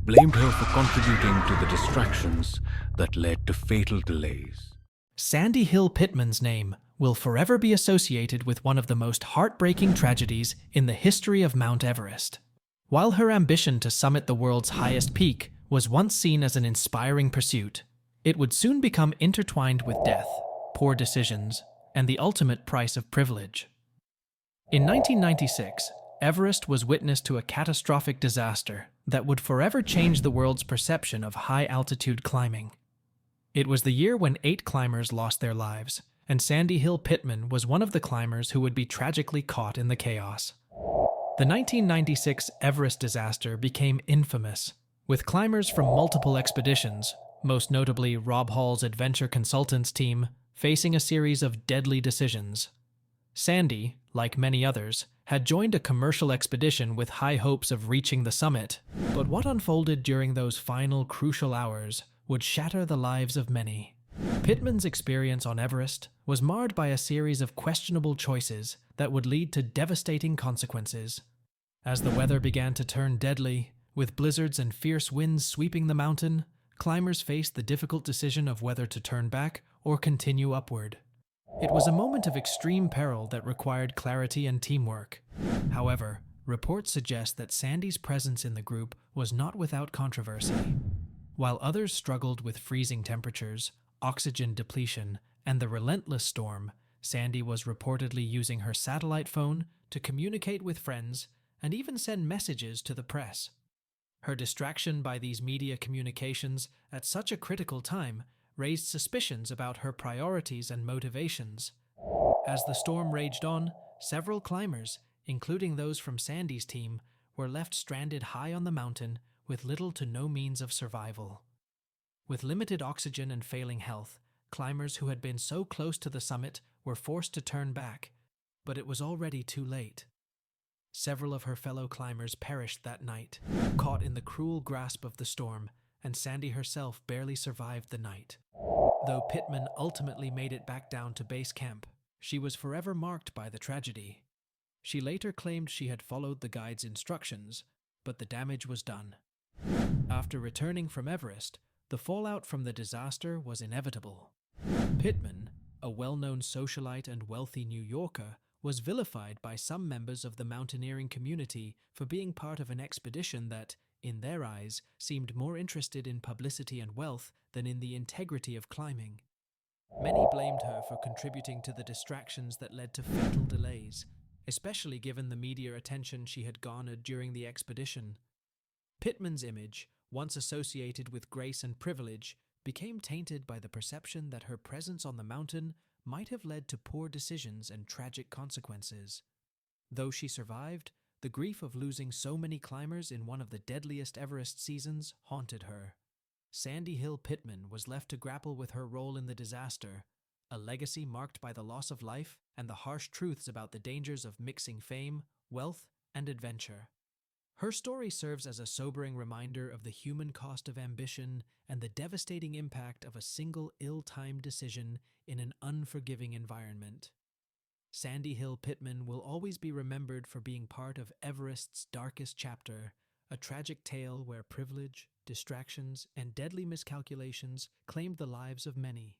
blamed her for contributing to the distractions that led to fatal delays. Sandy Hill Pittman's name will forever be associated with one of the most heartbreaking tragedies in the history of Mount Everest. While her ambition to summit the world's highest peak was once seen as an inspiring pursuit, it would soon become intertwined with death, poor decisions, and the ultimate price of privilege. In 1996, Everest was witness to a catastrophic disaster that would forever change the world's perception of high-altitude climbing. It was the year when 8 climbers lost their lives, and Sandy Hill Pittman was one of the climbers who would be tragically caught in the chaos. The 1996 Everest disaster became infamous, with climbers from multiple expeditions, most notably Rob Hall's Adventure Consultants team, facing a series of deadly decisions. Sandy, like many others, had joined a commercial expedition with high hopes of reaching the summit, but what unfolded during those final crucial hours would shatter the lives of many. Pittman's experience on Everest was marred by a series of questionable choices that would lead to devastating consequences. As the weather began to turn deadly, with blizzards and fierce winds sweeping the mountain, climbers faced the difficult decision of whether to turn back or continue upward. It was a moment of extreme peril that required clarity and teamwork. However, reports suggest that Sandy's presence in the group was not without controversy. While others struggled with freezing temperatures, oxygen depletion, and the relentless storm, Sandy was reportedly using her satellite phone to communicate with friends and even send messages to the press. Her distraction by these media communications at such a critical time raised suspicions about her priorities and motivations. As the storm raged on, several climbers, including those from Sandy's team, were left stranded high on the mountain with little to no means of survival. With limited oxygen and failing health, climbers who had been so close to the summit were forced to turn back, but it was already too late. Several of her fellow climbers perished that night, caught in the cruel grasp of the storm, and Sandy herself barely survived the night. Though Pittman ultimately made it back down to base camp, she was forever marked by the tragedy. She later claimed she had followed the guide's instructions, but the damage was done. After returning from Everest, the fallout from the disaster was inevitable. Pittman, a well-known socialite and wealthy New Yorker, was vilified by some members of the mountaineering community for being part of an expedition that, in their eyes, seemed more interested in publicity and wealth than in the integrity of climbing. Many blamed her for contributing to the distractions that led to fatal delays, especially given the media attention she had garnered during the expedition. Pittman's image, once associated with grace and privilege, became tainted by the perception that her presence on the mountain might have led to poor decisions and tragic consequences. Though she survived, the grief of losing so many climbers in one of the deadliest Everest seasons haunted her. Sandy Hill Pittman was left to grapple with her role in the disaster, a legacy marked by the loss of life and the harsh truths about the dangers of mixing fame, wealth, and adventure. Her story serves as a sobering reminder of the human cost of ambition and the devastating impact of a single ill-timed decision in an unforgiving environment. Sandy Hill Pittman will always be remembered for being part of Everest's darkest chapter, a tragic tale where privilege, distractions, and deadly miscalculations claimed the lives of many.